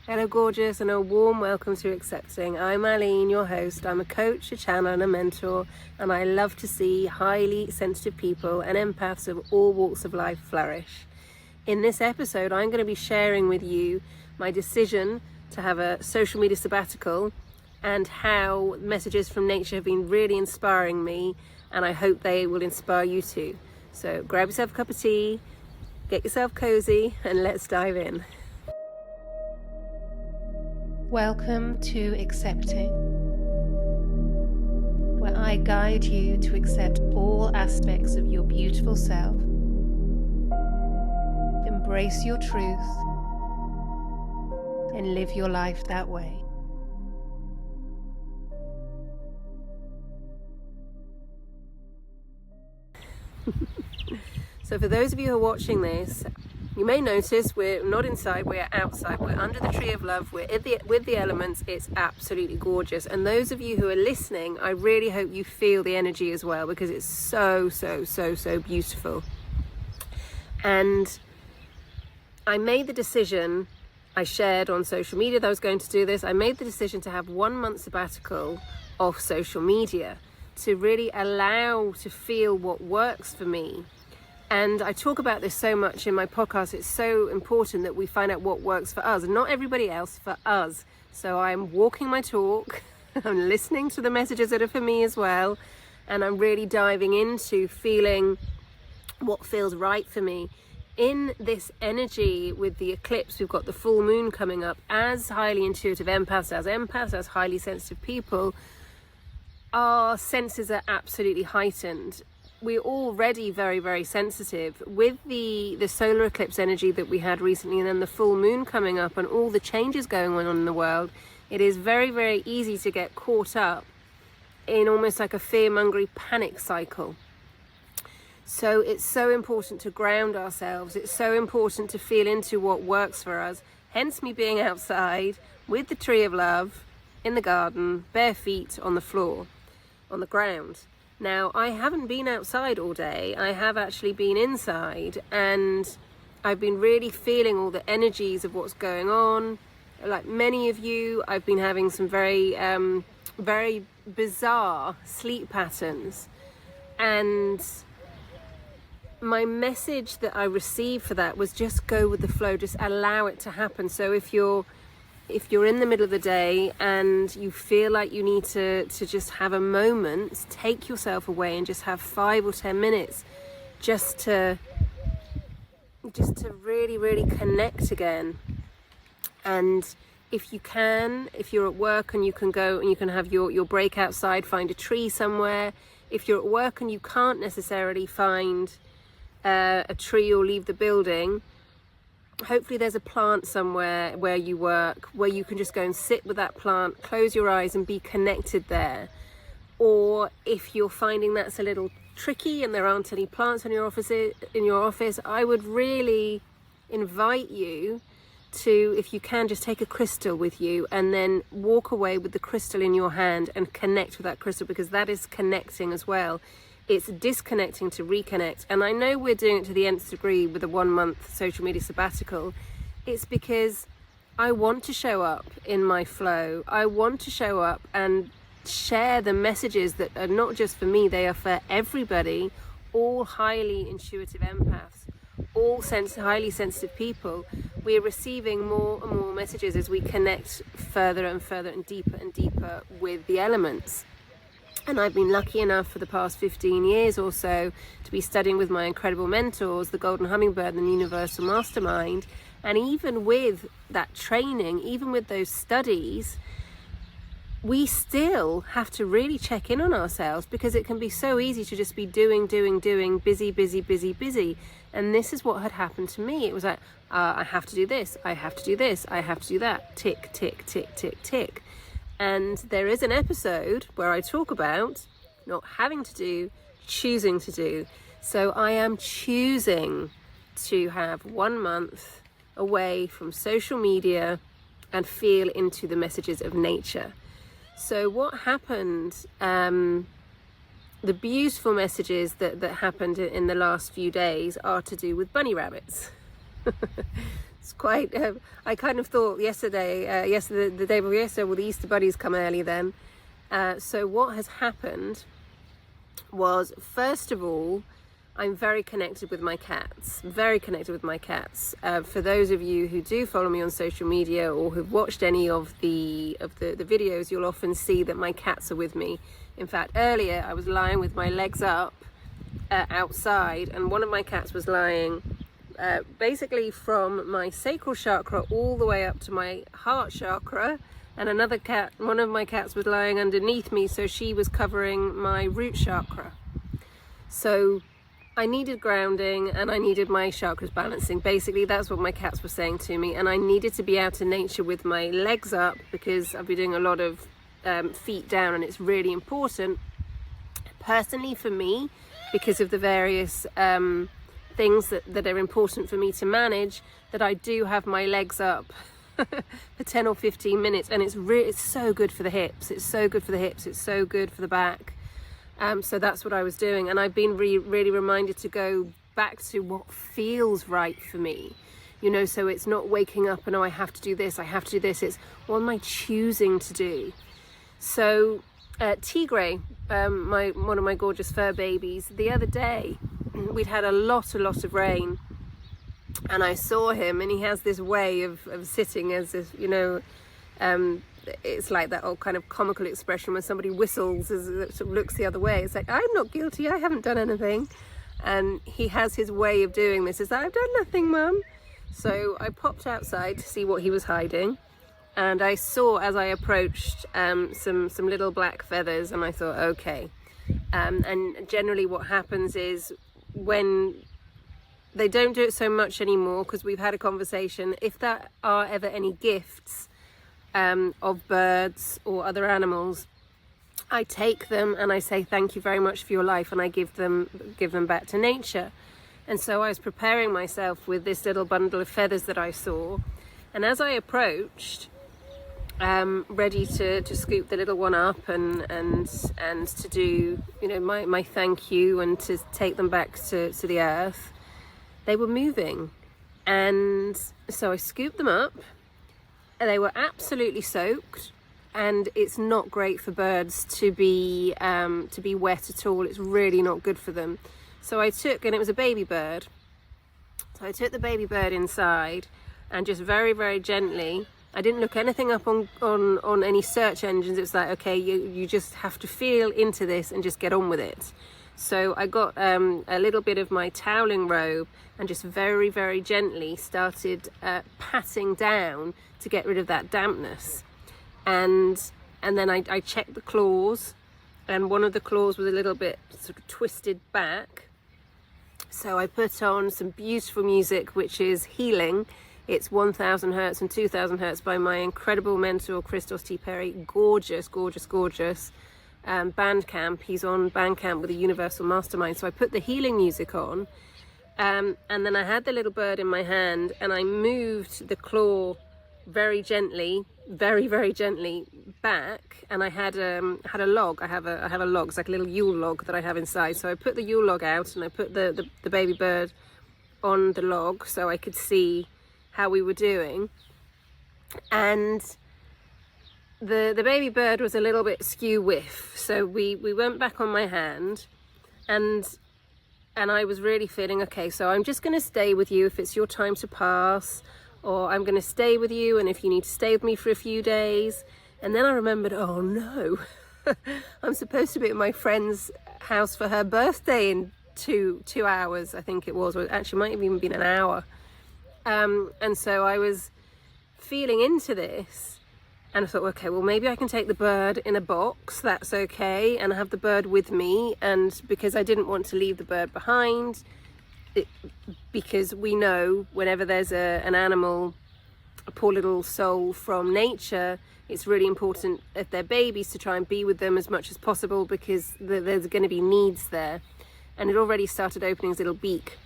Hello gorgeous, and a warm welcome to Accepting. I'm Aline, your host. I'm a coach, a channel and a mentor, and I love to see highly sensitive people and empaths of all walks of life flourish. In this episode, I'm going to be sharing with you my decision to have a social media sabbatical and how messages from nature have been really inspiring me, and I hope they will inspire you too. So grab yourself a cup of tea, get yourself cozy, and let's dive in. Welcome to Accepting, where I guide you to accept all aspects of your beautiful self, embrace your truth, and live your life that way. So for those of you who are watching this, you may notice we're not inside, we're outside, we're under the tree of love, we're with the elements. It's absolutely gorgeous. And those of you who are listening, I really hope you feel the energy as well, because it's so beautiful. And I made the decision, I shared on social media that I was going to do this. I made the decision to have 1 month sabbatical off social media to really allow to feel what works for me. And I talk about this so much in my podcast. It's so important that we find out what works for us, and not everybody else, for us. So I'm walking my talk, I'm listening to the messages that are for me as well, and I'm really diving into feeling what feels right for me. In this energy with the eclipse, we've got the full moon coming up. As highly intuitive empaths, as highly sensitive people, our senses are absolutely heightened. We're already very sensitive. With the solar eclipse energy that we had recently, and then the full moon coming up and all the changes going on in the world, it is very easy to get caught up in almost like a fear-mongering panic cycle. So it's so important to ground ourselves. It's so important to feel into what works for us. Hence me being outside with the tree of love in the garden, bare feet on the floor, on the ground. Now, I haven't been outside all day. I have actually been inside, and I've been really feeling all the energies of what's going on. Like many of you, I've been having some very bizarre sleep patterns. And my message that I received for that was just go with the flow, just allow it to happen. So if you're in the middle of the day and you feel like you need to just have a moment, take yourself away and just have 5 or 10 minutes just to really connect again. And if you can, if you're at work and you can go and you can have your break outside, find a tree somewhere. If you're at work and you can't necessarily find a tree or leave the building, hopefully there's a plant somewhere where you work where you can just go and sit with that plant, close your eyes and be connected there. Or if you're finding that's a little tricky and there aren't any plants in your office, I would really invite you to, if you can, just take a crystal with you and then walk away with the crystal in your hand and connect with that crystal, because that is connecting as well. It's disconnecting to reconnect. And I know we're doing it to the nth degree with a 1 month social media sabbatical. It's because I want to show up in my flow. I want to show up and share the messages that are not just for me, they are for everybody, all highly intuitive empaths, all highly sensitive people. We're receiving more and more messages as we connect further and further and deeper with the elements. And I've been lucky enough for the past 15 years or so to be studying with my incredible mentors, the Golden Hummingbird and the Universal Mastermind. And even with that training, even with those studies, we still have to really check in on ourselves, because it can be so easy to just be doing, busy. And this is what had happened to me. It was like, I have to do this, I have to do this, I have to do that, tick. And there is an episode where I talk about not having to do, choosing to do. So I am choosing to have 1 month away from social media and feel into the messages of nature. So what happened, the beautiful messages that happened in the last few days are to do with bunny rabbits. It's quite, I kind of thought yesterday, the day before yesterday, well, the Easter bunnies come early then. So what has happened was, first of all, I'm very connected with my cats, very connected with my cats. For those of you who do follow me on social media or who've watched any of the videos, you'll often see that my cats are with me. In fact, earlier I was lying with my legs up outside, and one of my cats was lying basically from my sacral chakra all the way up to my heart chakra, and another cat, one of my cats, was lying underneath me, so she was covering my root chakra. So I needed grounding and I needed my chakras balancing. Basically, that's what my cats were saying to me, and I needed to be out in nature with my legs up because I've been doing a lot of feet down, and it's really important personally for me because of the various things that are important for me to manage, that I do have my legs up for 10 or 15 minutes, and it's so good for the hips, it's so good for the hips, it's so good for the back. So that's what I was doing, and I've been really reminded to go back to what feels right for me, you know. So it's not waking up and, oh, I have to do this, I have to do this. It's, what am I choosing to do? So Tigray, one of my gorgeous fur babies, the other day we'd had a lot of rain, and I saw him, and he has this way of sitting as if, you know, it's like that old kind of comical expression when somebody whistles as it sort of looks the other way. It's like, I'm not guilty, I haven't done anything. And he has his way of doing this, is that, I've done nothing, Mum. So I popped outside to see what he was hiding, and I saw, as I approached, some little black feathers, and I thought, okay. And generally what happens is, when they don't do it so much anymore, because we've had a conversation, if there are ever any gifts of birds or other animals, I take them and I say thank you very much for your life, and I give them back to nature. And so I was preparing myself with this little bundle of feathers that I saw, and as I approached, ready to scoop the little one up and to do, you know, my thank you and to take them back to the earth, they were moving. And so I scooped them up, and they were absolutely soaked, and it's not great for birds to be wet at all. It's really not good for them. So I took, and it was a baby bird, so I took the baby bird inside, and just very gently, I didn't look anything up on any search engines. It's like, okay, you just have to feel into this and just get on with it. So I got a little bit of my toweling robe and just very gently started patting down to get rid of that dampness. And then I checked the claws, and one of the claws was a little bit sort of twisted back. So I put on some beautiful music, which is healing. It's 1000 Hertz and 2000 Hertz by my incredible mentor, Christos T. Perry. Gorgeous Bandcamp. He's on Bandcamp with a Universal Mastermind. So I put the healing music on, and then I had the little bird in my hand, and I moved the claw very gently back, and I had a log. I have a log. It's like a little Yule log that I have inside. So I put the Yule log out, and I put the baby bird on the log so I could see how we were doing. And the baby bird was a little bit skew whiff, so we went back on my hand, and I was really feeling, okay, so I'm just going to stay with you if it's your time to pass, or I'm going to stay with you, and if you need to stay with me for a few days. And then I remembered, oh no, I'm supposed to be at my friend's house for her birthday in two hours, I think it was, or actually might have even been an hour. And so I was feeling into this, and I thought, okay, well, maybe I can take the bird in a box, that's okay, and have the bird with me. And because I didn't want to leave the bird behind, because we know whenever there's an animal, a poor little soul from nature, it's really important if they're babies to try and be with them as much as possible, because there's going to be needs there. And it already started opening his little beak.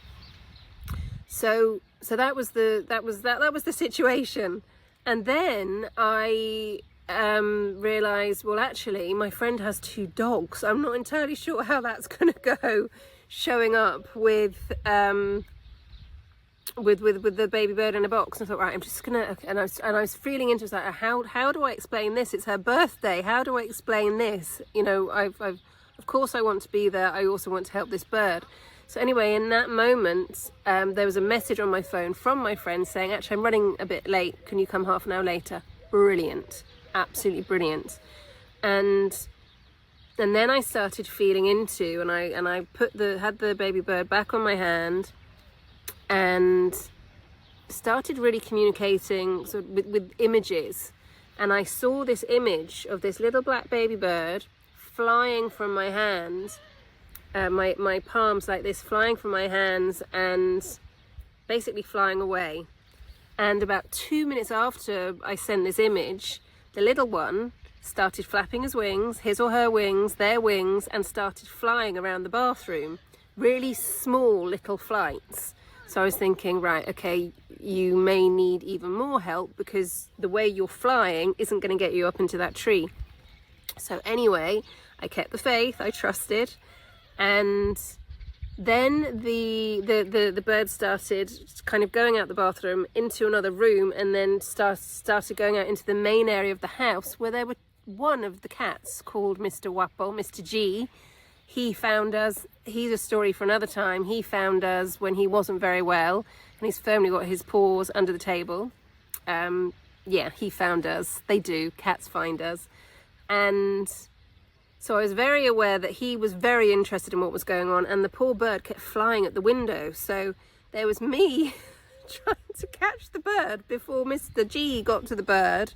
So that was the situation. And then I realized, well, actually my friend has 2 dogs. I'm not entirely sure how that's going to go, showing up with with the baby bird in a box. And I thought, right, I'm just gonna, and I was feeling into it, like, how do I explain this? It's her birthday. How do I explain this? You know, I've of course I want to be there. I also want to help this bird. So anyway, in that moment, there was a message on my phone from my friend saying, actually, I'm running a bit late. Can you come half an hour later? Brilliant. Absolutely brilliant. And then I started feeling into, and I had the baby bird back on my hand and started really communicating sort of with images. And I saw this image of this little black baby bird flying from my hand, my palms like this, flying from my hands and basically flying away. And about 2 minutes after I sent this image, the little one started flapping his wings, his or her wings, their wings, and started flying around the bathroom. Really small little flights. So I was thinking, right, okay, you may need even more help because the way you're flying isn't going to get you up into that tree. So anyway, I kept the faith, I trusted, and then the bird started kind of going out the bathroom into another room, and then started going out into the main area of the house where there were one of the cats called Mr. Wapple, Mr. G. He found us. He's a story for another time. He found us when he wasn't very well, and he's firmly got his paws under the table. Yeah, he found us. They do. Cats find us. And so I was very aware that he was very interested in what was going on, and the poor bird kept flying at the window. So there was me trying to catch the bird before Mr. G got to the bird,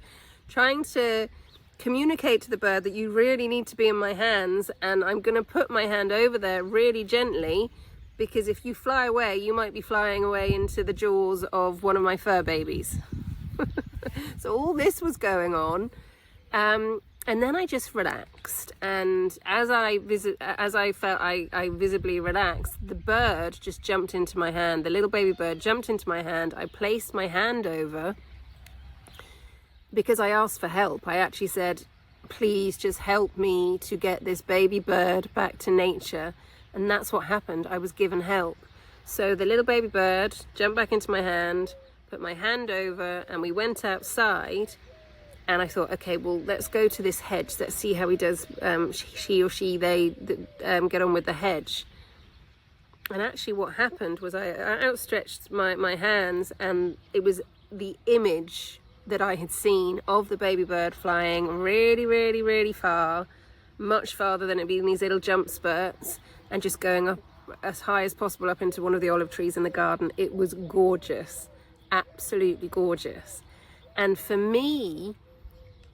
trying to communicate to the bird that you really need to be in my hands, and I'm going to put my hand over there really gently, because if you fly away, you might be flying away into the jaws of one of my fur babies. So all this was going on. And then I just relaxed, and as I felt I visibly relaxed, the bird just jumped into my hand. The little baby bird jumped into my hand. I placed my hand over because I asked for help. I actually said, please just help me to get this baby bird back to nature. And that's what happened. I was given help. So the little baby bird jumped back into my hand, put my hand over, and we went outside. And I thought, okay, well, let's go to this hedge. Let's see how he does, they get on with the hedge. And actually what happened was I outstretched my hands, and it was the image that I had seen of the baby bird flying really, really, really far, much farther than it'd been in these little jump spurts, and just going up as high as possible up into one of the olive trees in the garden. It was gorgeous, absolutely gorgeous. And for me,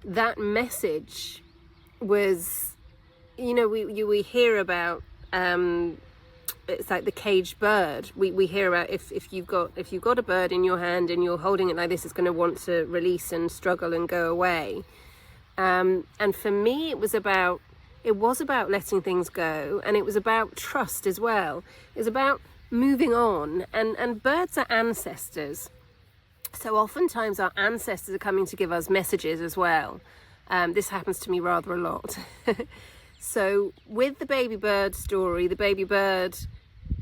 that message was, you know, we hear about, it's like the caged bird. We hear about if you've got a bird in your hand and you're holding it like this, it's going to want to release and struggle and go away. And for me, it was about letting things go, and it was about trust as well. It's about moving on, and birds are ancestors. So oftentimes our ancestors are coming to give us messages as well. This happens to me rather a lot. So with the baby bird story, the baby bird,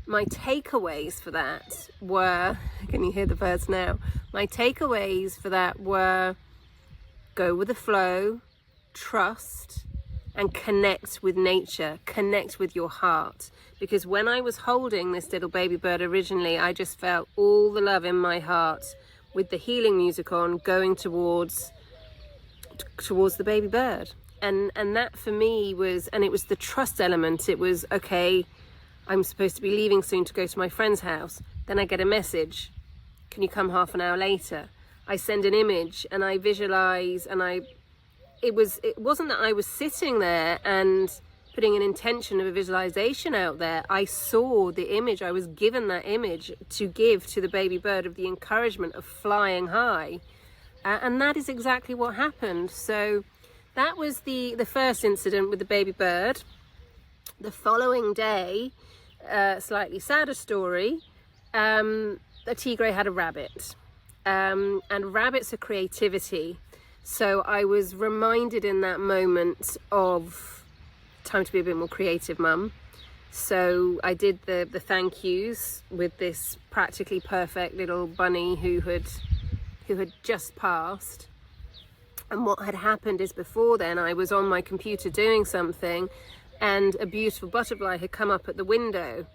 my takeaways for that were, can you hear the birds now? My takeaways for that were go with the flow, trust, and connect with nature, connect with your heart. Because when I was holding this little baby bird originally, I just felt all the love in my heart with the healing music on, going towards the baby bird. And that for me was, and it was the trust element. It was, okay, I'm supposed to be leaving soon to go to my friend's house. Then I get a message, can you come half an hour later? I send an image and I visualize, and it wasn't that I was sitting there and putting an intention of a visualization out there. I saw the image. I was given that image to give to the baby bird of the encouragement of flying high. And that is exactly what happened. So that was the first incident with the baby bird. The following day, slightly sadder story, a tigre had a rabbit. And rabbits are creativity. So I was reminded in that moment of time to be a bit more creative, mum. So I did the thank yous with this practically perfect little bunny who had just passed. And what had happened is, before then I was on my computer doing something, and a beautiful butterfly had come up at the window,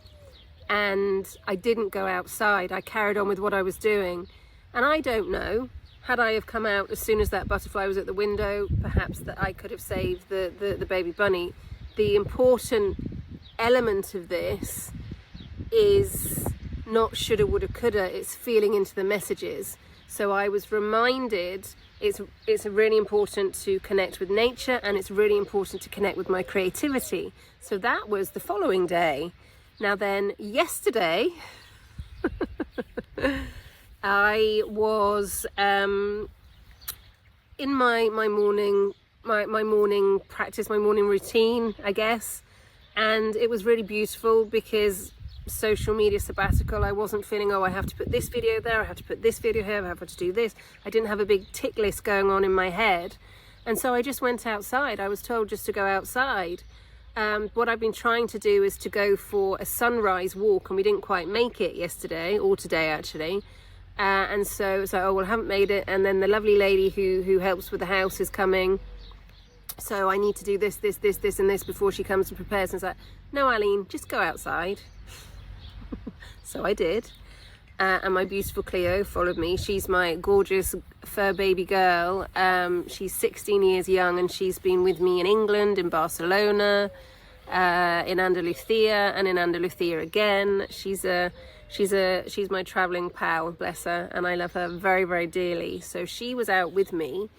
and I didn't go outside. I carried on with what I was doing. And I don't know, had I have come out as soon as that butterfly was at the window, perhaps that I could have saved the baby bunny. The important element of this is not shoulda, woulda, coulda, it's feeling into the messages. So I was reminded it's really important to connect with nature, and it's really important to connect with my creativity. So that was the following day. Now then, yesterday, I was in my morning practice, my morning routine, I guess, and it was really beautiful because social media sabbatical, I wasn't feeling, oh, I have to put this video there, I have to put this video here, I have to do this. I didn't have a big tick list going on in my head, and so I just went outside. I was told just to go outside. What I've been trying to do is to go for a sunrise walk, and we didn't quite make it yesterday, or today actually. And so it's like, oh, well, I haven't made it. And then the lovely lady who helps with the house is coming. So I need to do this, and this before she comes and prepares. And it's like, no, Aline, just go outside. So I did. And my beautiful Cleo followed me. She's my gorgeous fur baby girl. She's 16 years young, and she's been with me in England, in Barcelona, in Andalusia, and in Andalusia again. She's my traveling pal, bless her, and I love her very, very dearly. So she was out with me,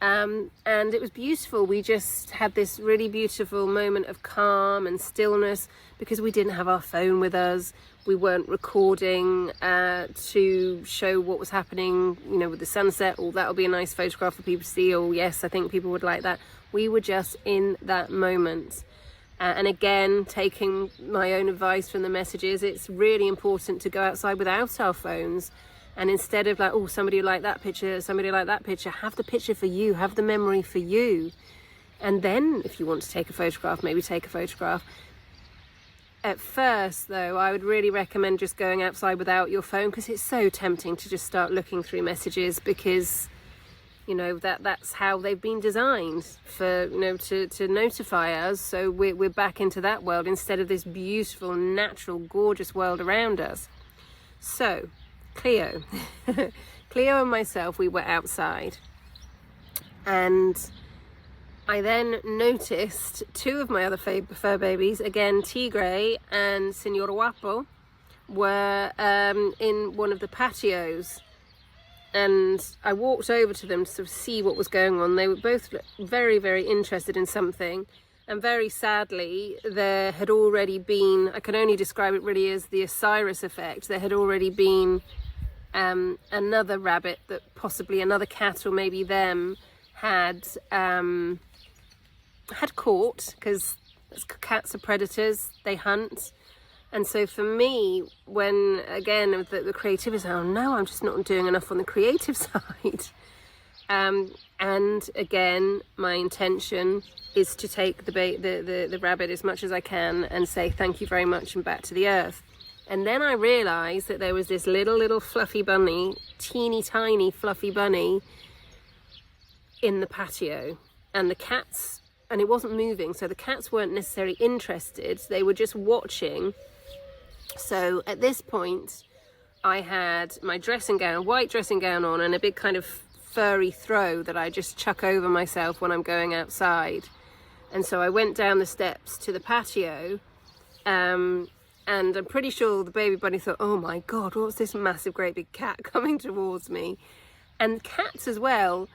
and it was beautiful. We just had this really beautiful moment of calm and stillness because we didn't have our phone with us. We weren't recording to show what was happening, you know, with the sunset. Oh, that'll be a nice photograph for people to see. Oh, yes, I think people would like that. We were just in that moment. And again, taking my own advice from the messages, it's really important to go outside without our phones. And instead of like, oh, somebody like that picture, somebody like that picture, have the picture for you, have the memory for you. And then if you want to take a photograph, maybe take a photograph. At first, though, I would really recommend just going outside without your phone, because it's so tempting to just start looking through messages, because, you know, that's how they've been designed, for, you know, to notify us. So we're back into that world instead of this beautiful, natural, gorgeous world around us. So Cleo and myself, we were outside, and I then noticed two of my other fur babies, again Tigre and Senor Guapo, were in one of the patios, and I walked over to them to sort of see what was going on. They were both very, very interested in something, and very sadly there had already been, I can only describe it really as the Osiris effect, there had already been another rabbit that possibly another cat or maybe them had caught, because cats are predators, they hunt. And so for me, when again the creativity, oh no, I'm just not doing enough on the creative side. And again, my intention is to take the rabbit as much as I can and say thank you very much and back to the earth. And then I realized that there was this little fluffy bunny, teeny tiny fluffy bunny, in the patio, and the cats, and it wasn't moving, so the cats weren't necessarily interested, they were just watching. So at this point I had my dressing gown, white dressing gown on, and a big kind of furry throw that I just chuck over myself when I'm going outside. And so I went down the steps to the patio, and I'm pretty sure the baby bunny thought, oh my god, what's this massive great big cat coming towards me? And cats as well,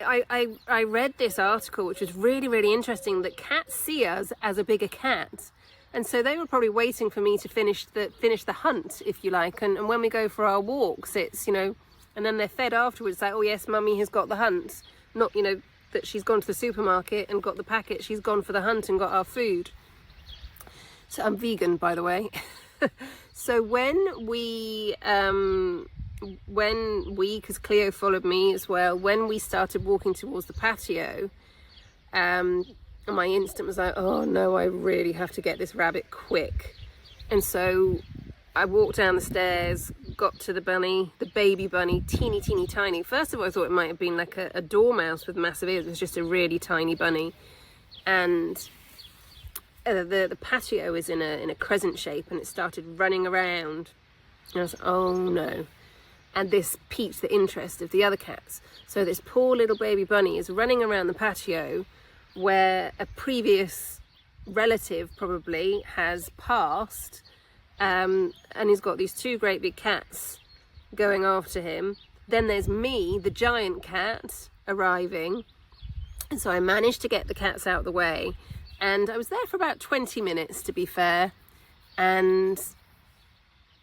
I read this article which was really, really interesting, that cats see us as a bigger cat, and so they were probably waiting for me to finish the hunt, if you like, and when we go for our walks, it's, you know, and then they're fed afterwards, like, oh yes, mummy has got the hunt, not, you know, that she's gone to the supermarket and got the packet, she's gone for the hunt and got our food. So I'm vegan, by the way. So when we, because Cleo followed me as well, when we started walking towards the patio, And my instinct was like, oh no, I really have to get this rabbit quick. And so I walked down the stairs, got to the bunny, the baby bunny, teeny tiny. First of all, I thought it might have been like a dormouse with massive ears. It was just a really tiny bunny. And the patio is in a crescent shape, and it started running around. And I was like, oh no. And this piqued the interest of the other cats. So this poor little baby bunny is running around the patio where a previous relative probably has passed, and he's got these two great big cats going after him. Then there's me, the giant cat, arriving. And so I managed to get the cats out of the way, and I was there for about 20 minutes, to be fair, and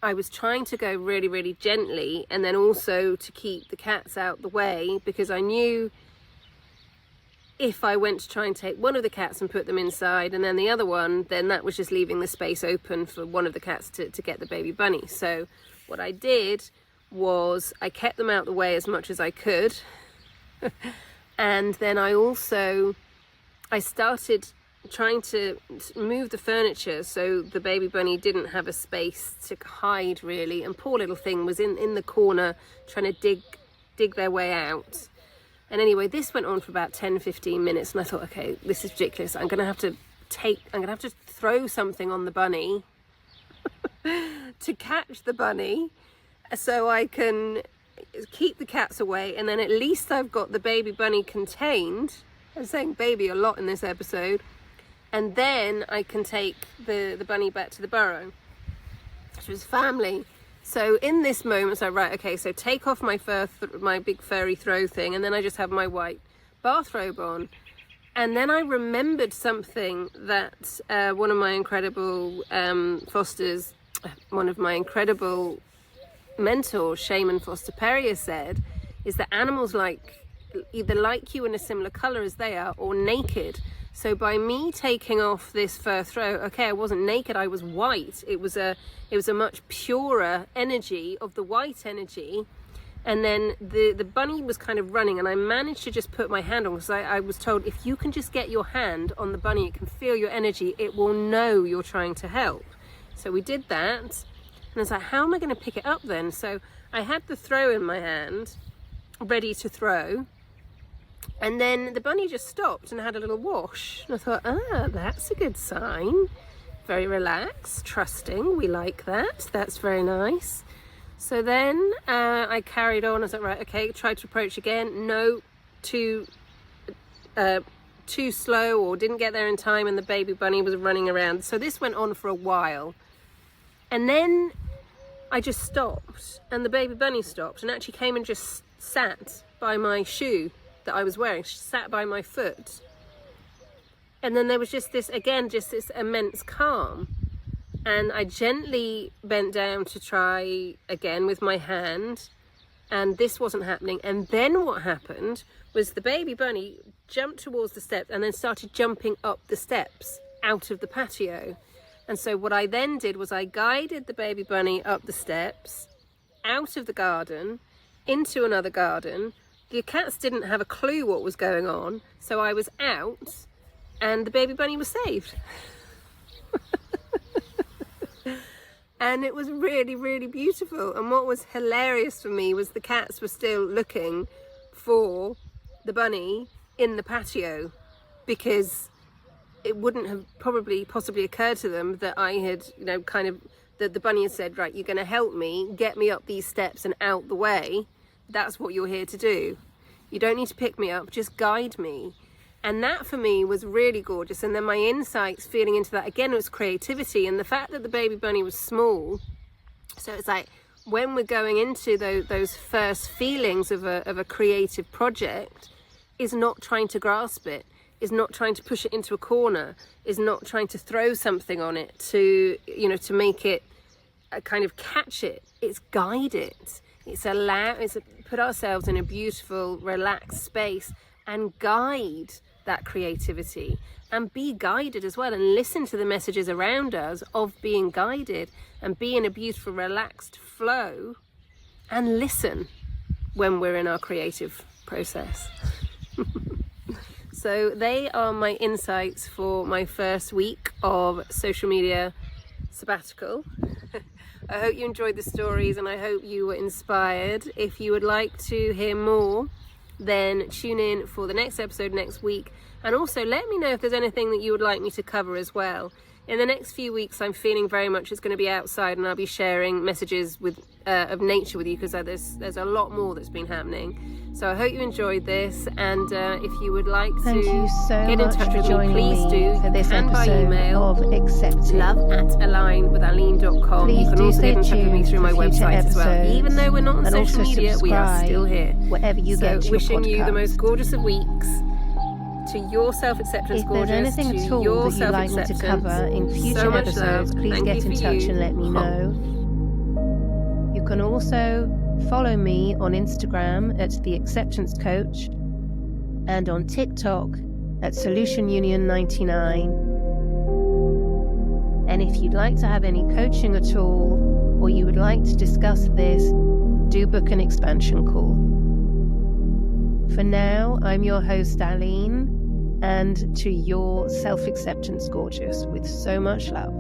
I was trying to go really, really gently, and then also to keep the cats out the way, because I knew if I went to try and take one of the cats and put them inside and then the other one, then that was just leaving the space open for one of the cats to get the baby bunny. So what I did was I kept them out the way as much as I could. And then I started trying to move the furniture so the baby bunny didn't have a space to hide really, and poor little thing was in the corner trying to dig their way out. And anyway, this went on for about 10-15 minutes, and I thought, okay, this is ridiculous. I'm gonna have to throw something on the bunny to catch the bunny so I can keep the cats away, and then at least I've got the baby bunny contained. I'm saying baby a lot in this episode. And then I can take the bunny back to the burrow, which was family. So in this moment, it's like, right, okay, so take off my big furry throw thing, and then I just have my white bathrobe on. And then I remembered something that one of my incredible fosters, one of my incredible mentors, Shaman Foster Perrier, said, is that animals either like you in a similar color as they are, or naked. So by me taking off this fur throw, okay, I wasn't naked, I was white. It was a much purer energy of the white energy. And then the bunny was kind of running, and I managed to just put my hand on, because I was told, if you can just get your hand on the bunny, it can feel your energy, it will know you're trying to help. So we did that, and I was like, how am I going to pick it up then? So I had the throw in my hand, ready to throw. And then the bunny just stopped and had a little wash. And I thought, that's a good sign. Very relaxed, trusting. We like that. That's very nice. So then I carried on. I was like, right, okay, tried to approach again. No, too slow, or didn't get there in time, and the baby bunny was running around. So this went on for a while. And then I just stopped, and the baby bunny stopped and actually came and just sat by my shoe that I was wearing. She sat by my foot, and then there was just this immense calm, and I gently bent down to try again with my hand, and this wasn't happening. And then what happened was the baby bunny jumped towards the steps and then started jumping up the steps out of the patio. And so what I then did was I guided the baby bunny up the steps, out of the garden, into another garden. The cats didn't have a clue what was going on, so I was out, and the baby bunny was saved. And it was really, really beautiful. And what was hilarious for me was the cats were still looking for the bunny in the patio, because it wouldn't have possibly occurred to them that I had, that the bunny had said, right, you're going to help me, get me up these steps and out the way. That's what you're here to do. You don't need to pick me up, just guide me. And that for me was really gorgeous. And then my insights feeding into that again was creativity, and the fact that the baby bunny was small. So it's like, when we're going into those first feelings of a creative project, is not trying to grasp it, is not trying to push it into a corner, is not trying to throw something on it to make it kind of catch it. It's guide it. It's put ourselves in a beautiful, relaxed space and guide that creativity, and be guided as well, and listen to the messages around us of being guided, and be in a beautiful, relaxed flow, and listen when we're in our creative process. So they are my insights for my first week of social media sabbatical. I hope you enjoyed the stories and I hope you were inspired. If you would like to hear more, then tune in for the next episode next week, and also let me know if there's anything that you would like me to cover as well. In the next few weeks, I'm feeling very much it's going to be outside, and I'll be sharing messages with of nature with you, because there's a lot more that's been happening. So I hope you enjoyed this, and if you would like to get in touch with me, please do. For this and by episode email of Accepting. love@aline.com. You can also get in touch with me through my website as well. Even though we're not on social media, we are still here. Wherever you get your wishing you the podcast. most gorgeous of weeks. To your self-acceptance, If gorgeous. there's anything to at all your that you'd like me to self-acceptance. cover in future So much episodes, love. please Thank get you in for touch you. and let me know. You can also follow me on Instagram at The Acceptance Coach and on TikTok at Solution Union 99. And if you'd like to have any coaching at all, or you would like to discuss this, do book an expansion call. For now, I'm your host, Aline, and to your self-acceptance, gorgeous, with so much love.